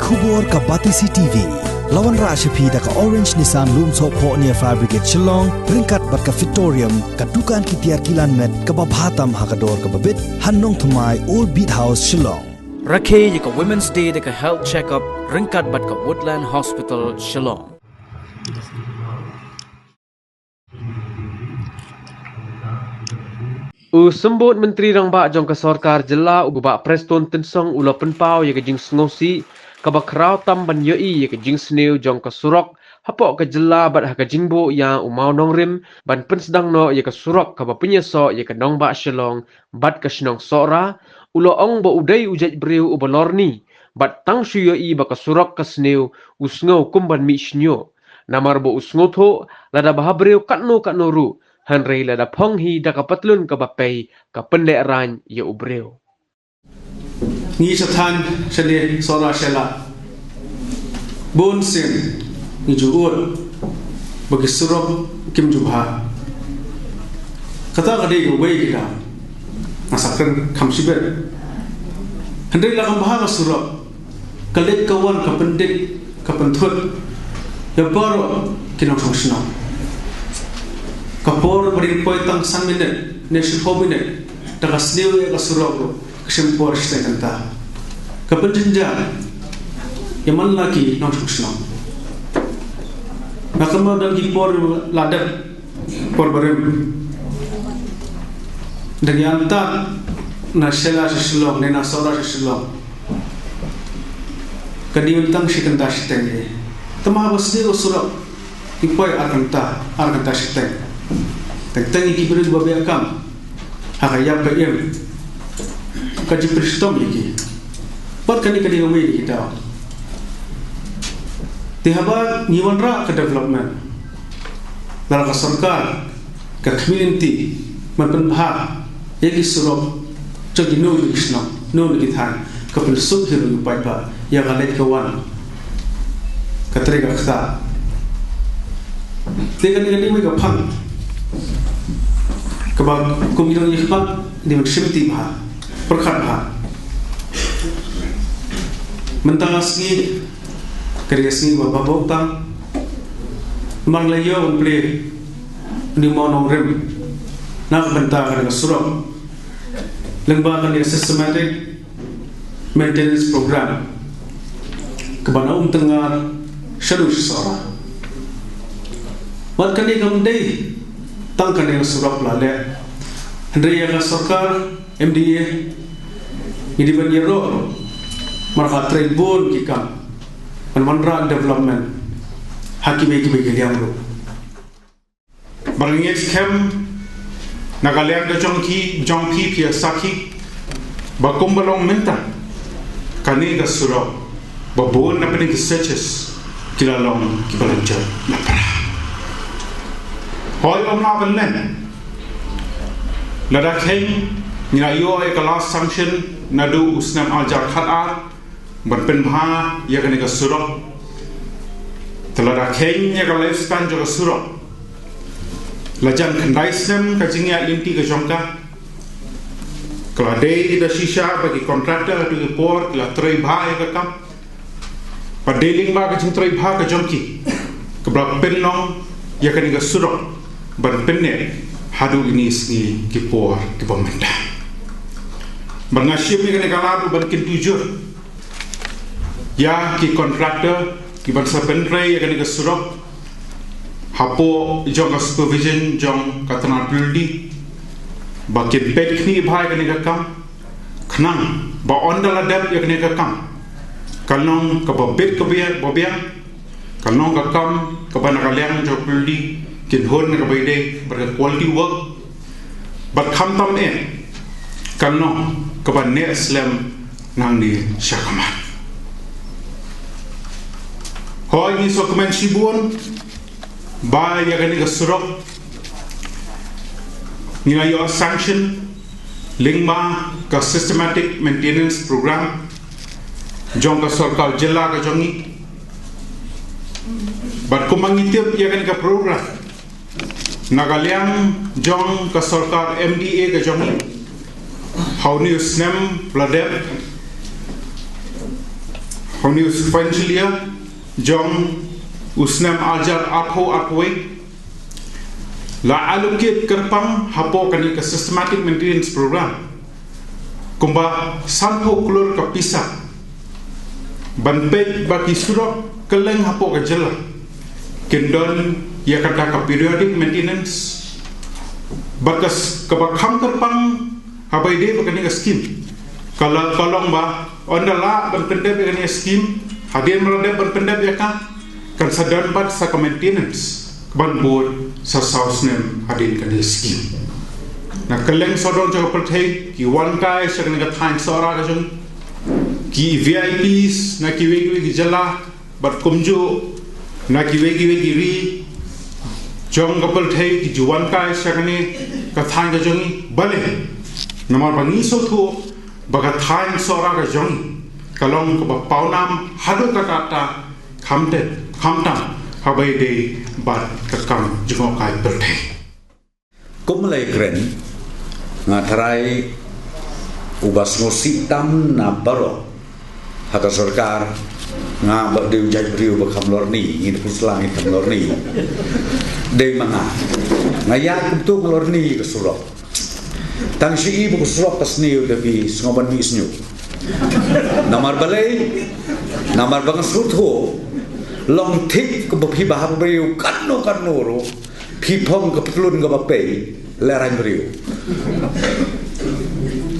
Kubor ka Batisi TV. Lawan Rashapi da ka Orange Nissan Lumso Po near Fabricate Shillong, ringkat bat ka Victorium, ka Dukan Kitiar Kilanmet, ka Babhatam Hakador ka Babit, Hanong Tumai Old Beat House Shillong. Rakhe ka Women's Day da ka Health Checkup, ringkat bat ka Woodland Hospital Shillong. Sembut Menteri Rangba Jong ka Sarkar Jela ubak Preston Tensong ula penpau ya ke jing sengosi ka bakrau tamban yoi ya ke jing sneu jong ka surok hapok ka Jela bat ha ka jingbo ya umau nongrim ban pensedang no ya ka surok ka penyeso ya ka nongba Shillong bat ka shnong sora ulo ong ba udai ujaj breu ubalorni bat tang shu yoi ba ka surok ka sneu usngau kumban mi shnyo namar bo usngo tho lada bahabreu katno ru Henry lada ponghi da kapatlun ka bapay ka pendek ran ya ubreo. Ni satan shane sora shela. Bon sin ni juul bagi surab kim jubha. Kata kadai go wei kita. Nasakan kamsibet. Henry la kam baha surab. Kalet kawan ka pendek ka penthut. Ya baro kinong sosno. Kapor beri poitang 1 minit, nasi 4 minit, daga snew ya kasurok, kesimpor setengah. Kepentingan, yaman lagi nong suksno. Nakama dan kipor ladat por berem. Dan yang tak nasela seselong, nena sora seselong. Kadiuntang sekenda setengah. Temah basni kasurok, kipoi arkanta setengah. Tentang iki beri babi akam, hakayap ke em, kaji pristom iki, buat kani ngomong kita. Tihabat nyiwanra ke development, dalam sarkar ke community, menpenbah, yaki surop, jadi nol kisno, nol kithan, ke pensuk hiru yupai pa, yang alet kawan, keterika kata. Tiga ni mereka pang. Kebab kumilong ikhbat di mensimti bah perkat bah mentangasni kriasni bababok tang manglayo unple ni monong rem nak benta dengan surau lembaga systematic maintenance program kebana tengar shadow sora wat kani kamdei tangkan yang surap lale Henry yang sarkar MDA ini banyero marka tribun kikam manra development hakim yang ro bangit kem nagalian da jongpi pia saki bakumbalong menta kani ga surap babon na pening searches kilalong kibalanjar na para Hoi omna belen, lada keng nirayo ay kelas sanction nadu usnam aljar khatar berpenbha ya kene ka surok telada keng ya ka lifespan jo ka surok lajan khandaisem ka jingya limti ka jongka klade da shisha bagi kontraktor tu port la trei bha ya ka kam padeling ba ka jing trei bha ka jongki ka bra penlong ya kene ka surok berpenne hadu ini sini kipor di pemerintah. Mengasyik ni kena kalau berkin tujuh, ya ki kontraktor ki bangsa penrei ya kena kesurok, hapo jong supervision jong katana buildi, bakin pet ni bahai kena kam, kenang ba ondal adab ya kena kam, kalong kababet kabiar babiang, kalong kakam kabanakaliang jong buildi. Kin hon na kabayde quality work but kam tam kano kaban ne islam nang di syakaman hoy ni so komen sibun ba ya gani ka surok ni ayo sanction lingma ka systematic maintenance program jong ka sarkar jela ka jongi but kumangitip ya gani ka program Nagaliang jong ka sarkar MDA ka jongi hauni usnem pladep Kami financial jong usnam ajar atho atwe la allocate kerpang hapo kani ke systematic maintenance program kumba santo klor ka pisa banpek baki surok keleng hapo ka jela kendon ya kata ka periodic maintenance bakas kabakam kerpang habai de bakani ka scheme kalau kolong ba ondala banpendep kani scheme hadir meredep banpendep ya kan sadan bat sa ka maintenance ban board sa sausnem hadin kan scheme na keleng sodon jo perthei ki wan kai sa kan ga thain sora ga jong ki VIPs na ki wegi jala bat kumjo na ki wegi ri jong ga perthei ki juwan kai sa kan ga thain ga jong bale namar bangi so thu baga thain sora ga jong kalong ko paunam hadu ka kata khamtam habai de bat kakam jengok kai perthei kumlai kren ngatarai ubas ngosi tam na baro haka sarkar nga ba de jai briu ba kham lorni ni puslang ni kham lorni de manga ngaya kumtu lorni ke surok tang si ibu ke surok kasni lebih ngoban mi isnyu namar balai namar bang sutho long thik ko bhi bahab briu kanno ro phi phong ko plun ko bape leran briu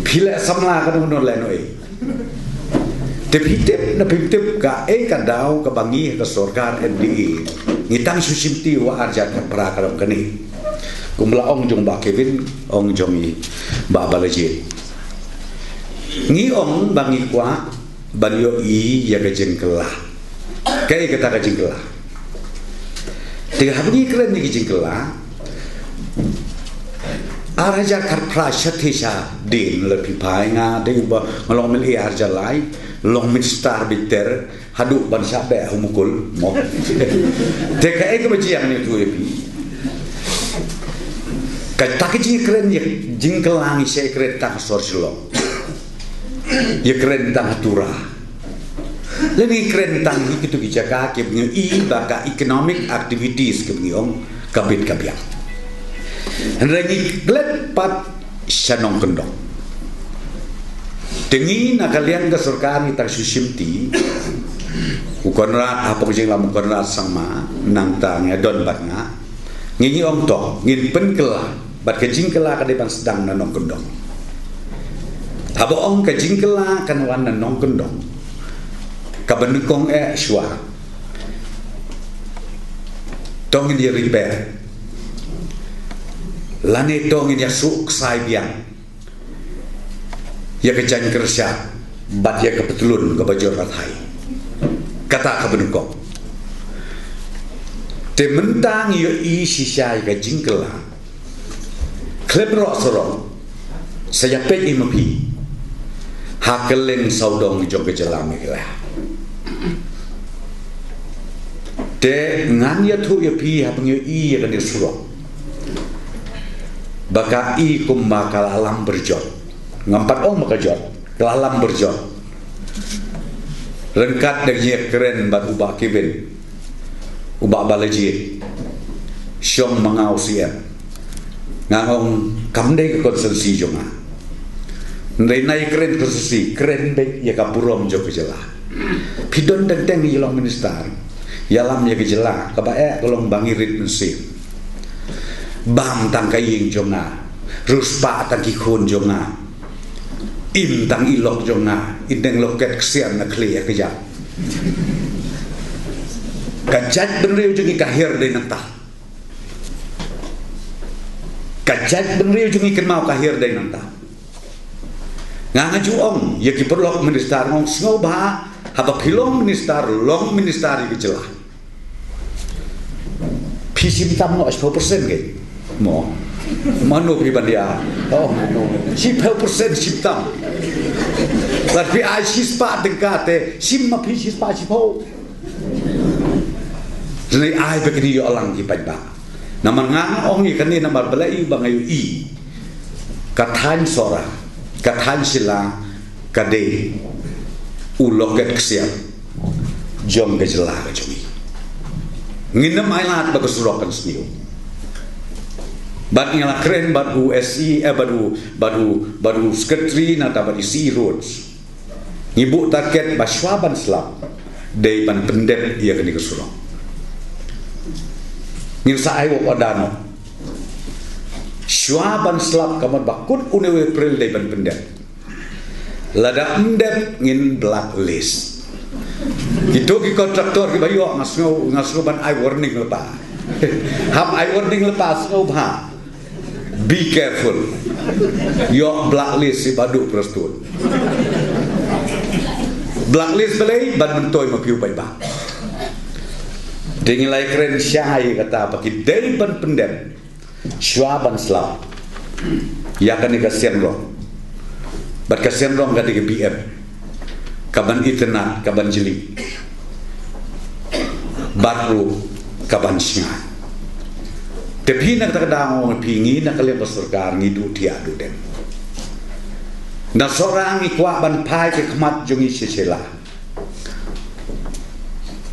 phile samla ka non le noi te pitep na pitep ka ka daw ka bangi ka sarkar NDE ngitang susimti wa arjat ka prakaram kani kumla ong jong ba Kevin ong jong i ba balaji ngi ong bangi kwa banyo i ya ga jengkela kai kata ka jengkela tiga habni keren ni jengkela araja karpra shatisha din le pipai nga de ba ngalong mil arja lai long mit star biter hadu ban sabe humukul mo te ka ek ba jiang ni tu epi ka takji keren ni jengkela ni se keren tak sorslo ya keren tak tura lebih keren tang itu bijaka ke i baka economic activities ke biong kabit kabiak rengi glet pat shanong kendong tengi na kalian ke sarkar ni tak susimti ukonrat apa jeng lam ukonrat sama nang tang ya don bat nga ngi ong to ngin pen kela bat ke jingkela ka depan sedang nanong kendong abo ong ke jingkela kan wan nanong kendong kabenukong shwa tong dia repair lane tong dia suk sai biang ya kejan kerja bat ya kepetulun ke bajor rathai kata kabenukong te mentang yo i sisai ke jingkela klebro sorong saya pe imapi hakelen saudong jong ke jelam iklah te ngan ya thu ya pi ha pengyo i ya kan surok baka i kumba kalalam berjot ngampat ong makajot kalalam berjot lengkat dengan keren bat ubah Kevin ubah balaji syong mangau siap ngangong kamde ke konsensi jonga nai keren konsensi keren baik ya kapurom jok jelah pidon tenteng ni long minister yalam ya kejela kabae kolong bangirit mensip bang tang kaying jonga ruspa tang kikun jonga im tang ilok jonga indeng loket kesian na klia kejap kajat benriu jungi kahir de nanta kajat benriu jungi kenmau kahir de nanta ngaju ong ya kiperlok minister ngong sngoba haba pilong minister long minister kejela pisim tam no 10% ke mo mano pribandia oh no 10% sim tam tapi ai sispa dengkate sim ma pi sispa sipo jadi ai begini yo alang ki pajba naman nga ong ni kanina marbalai bangayu i kathan sora kathan sila kade uloget kesiap jom ke jelah ke jumi nginem ailat ba kesurokan sniu bat ngala keren badu SE badu sekretari nata badu C roads ngibu target baswaban selap dari ban pendep ia kini kesurong ngil saai wo adano swaban selap kamar bakut unewe prel dari ban pendep lada endep ngin blacklist itu ki kontraktor ki bayo ngasno ban I warning lepas hab I warning lepas ngau ba be careful yo blacklist si badu prostun blacklist belai ban mentoi mapiu bai ba dengan lai keren syahai kata bagi dari ban pendem swaban selap ya kan dikasihan roh bat kasihan roh gak di BM kaban internet kaban jeli baru kaban singa tapi nak terkadang pingi nak kalian berserkar ngidu tiadu den na seorang ikwa ban pai ke kemat jungi sisela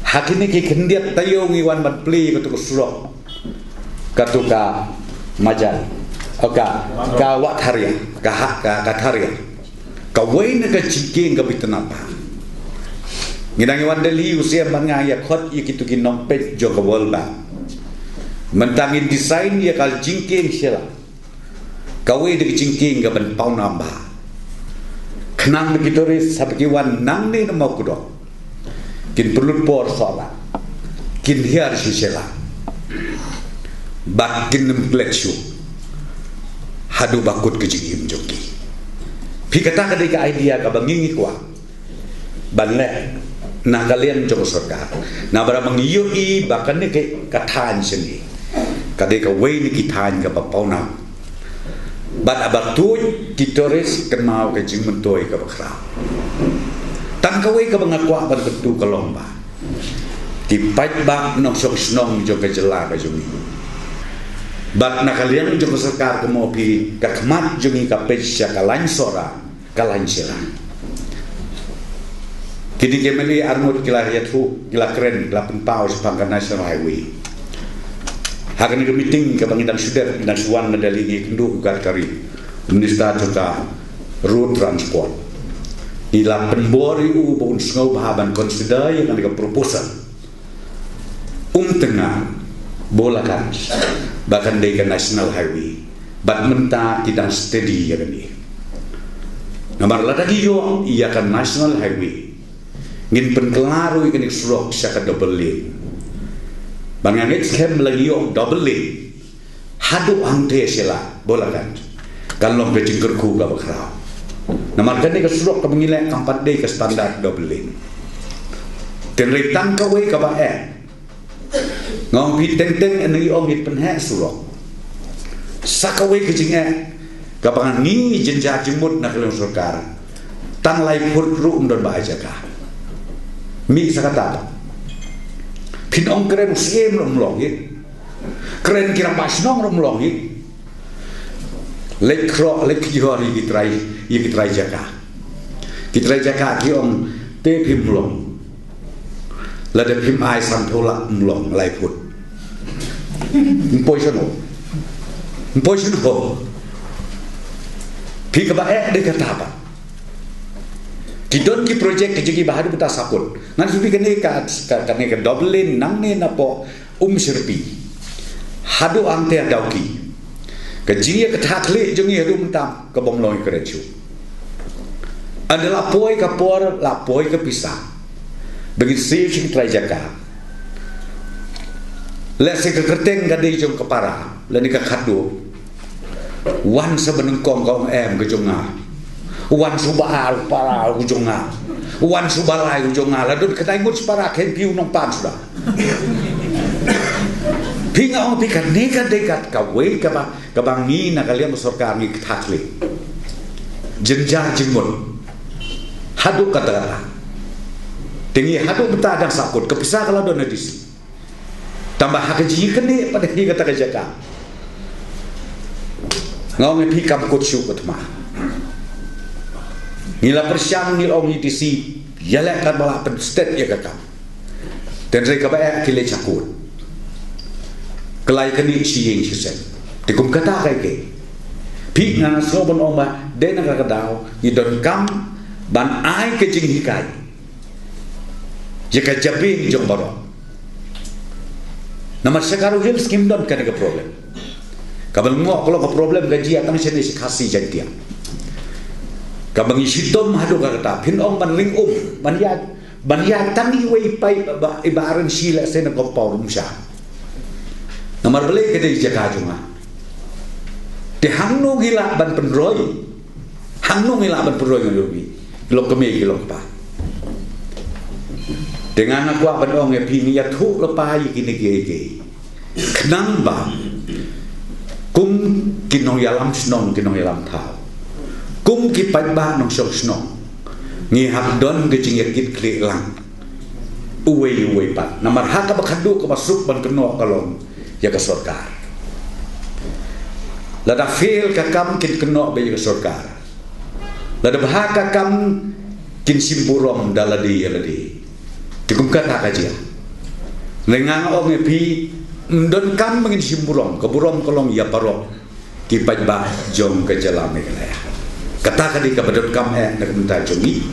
hakini ki kendiat tayo ngiwan ban pli ketuk surok katuka majal oka ka wat haria ka haria ka wain ka ciking ka bitnapa ngidang iwan deli usia banga ya khot ikitu ki nompet jo ka wolba mentangin desain ya kal jingking sila kawe de jingking ka ban pau namba kenang begitu ris sabki wan nang ni no kudo kin perlu por sola kin hiar sila bakin nempletsyu hadu bakut ke jingim joki pikata kadai ka idea ka bangingi kwa banle na kalian joko sarkar na bara mangiyo bahkan ni ke kathan sini kadai ka wei ni kithan ka papauna bat abatu kitores kenau ke jingmentoi ka bakra tan ka wei ka bangakwa ban ketu ka lomba tipat bak nok sok snong jo ka jela ka jumi bat na kalian joko sarkar ka mopi ka khmat jungi ka pesya ka lain sora ka lain sila kini kemeli armut kila yatu kila keren kila penpau sepangkan national highway hakan ke meeting ke bangitan suder dan suan medali kendu ugat kari minister juga road transport ila penbori ubun sngau bahaban consider yang ada proposal tengah bolakan bahkan dari national highway bat menta tidak steady ya ni nomor lagi yo ia kan national highway ngin penkelaro ikan surok syaka double lane bangangit skem lagi yo double lane hadu angte sila bolakan kalau bejing kerku ga bakrau namarkan ni surok ka mengilai kampat dei ke standar double lane tenrei tangka we ka ba ngong pi teng eni ong hit penhe surok sakawe ke jinge ka bangan ni jenja jemut na kelong sarkar tan lai pur ru don ba aja ka mi sakata pin ong keren siem rom longi keren kira pas nong rom longi lekro lekyori kitrai jaka ki ong te pim long lada pim ai sampola long lai put poisono pi ka ba de kata apa Kidon ki project ki bahadu kita saput. Nan supi kene ka double lane nang ne na po serpi. Hadu ante adauki. Ka jingia ka thakle jongi hadu mentam ka bomloi kerechu. Adalah poi ka por la poi ka pisa. Bagi sih trajaka. La se ka kerteng ka dei jong kepara, la ni ka khadu. Wan sebeneng kong ka jonga. Wan subahal para ujonga wan subalai ujonga la dun kata ingut para ken piu nong pan sudah pinga ong pikat nekat dekat ka we ka bangi na kalian sarkar ni thakle jenjar jengmun hadu kata tingi hadu beta dan sakut kepisah kalau don edisi tambah hakaji kene pada hi kata kajaka ngong pi kam kutsu ketma Nila persyang nil ong itisi yalak kan bala pen state ya kakam dan reka ba kile chakut kelai kani siing sisen tikum kata kai ke pi na so bon oma de na ka dau ni don kam ban ai ke jing hikai jika jabi jong baro nama sekarang hil skim don kan ke problem kabel ngok kalau ke problem gaji atang sene si kasih jantia kabang isidom hadu kata pin ong ban ring ban ya tani wei pai ibaran sila sene kompau rumsha nomor beli ke di jaka junga te hangno gila ban penroi hangno gila ban penroi ngobi lok keme lok pa dengan aku ban ong e pini ya thu lepa yi kini ge kenang ba kum kinong yalam snong kinong yalam thao kum ki pai ba nong sok snong ngi hak don ge jing yakit kli lang uwe pat namar hak ba khadu ko masuk ban keno kalong ya ke sorkar lada feel ka kam kin keno be ke sorkar lada bahaka kam kin simpurom daladi tikum kata kaja lengang ong epi don kam mengin simpurom keburom kolong ya parok ki pajba jong ke jalan megalaya kata kadi ka badot kam nak minta jongi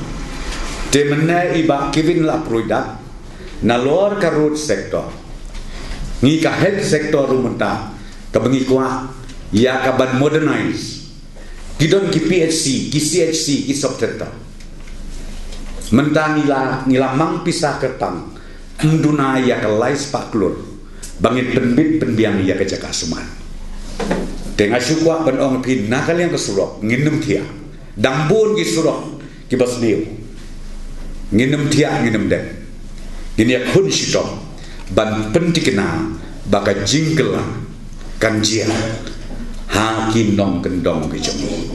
de mena iba kivin la produk na lor ka road sector ngi ka head sector rumunta ka bengi kwa ya ka ban modernize kidon ki PHC ki CHC ki subteta mentang ngila mang pisah ketang nduna ya ka lais paklur bangit penbit penbiang ya ka jaka suman dengan syukwa ban ong pin nakal yang kesurok nginum tia dambun ki surok ki basniu nginum tia nginum den ini ya kun sidom ban pentikena baka jingkela kanjia hakim nong kendong ke jongi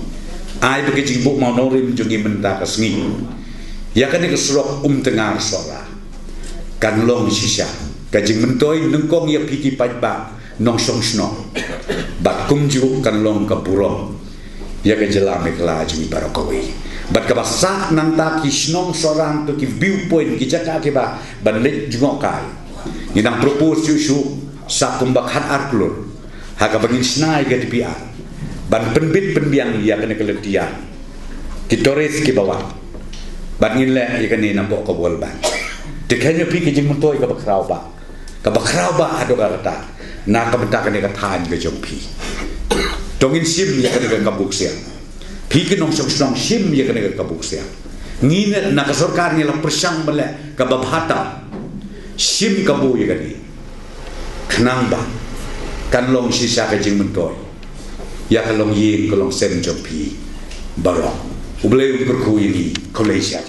ai bagi jimbuk mau norim jongi menta kasngi ya kan ke surok tengar sora kan long sisa kajing mentoi nengkong ya piki pajba nong song sno bat kum ju kan long ka burong ya ke jelame kala jongi barokowi bat ka basa nang ta ki snong sorang to ki viewpoint ki jaka ke ba ban lek jungokai ni nang propose su sakum bakhat arklur haka bangin snai ke dipian ban penbit penbiang ya kena keletian kitores ki bawah ban ngile ya kena nampak ko bol ban dekanya pi ki jing mentoi ka bakrau ba ado kata na ka benta kena ka than ke jong pi dongin sim ya kena ka kabuk sia pi ki nong song sim ya kena ka kabuk sia ngine na ka sarkar ni la persang bale ka babhata sim kabu ya kena kenang ba kan long sisa ke jing mentoi ya kalong yin kalong sen jong pi barok ubleu berku ini Malaysia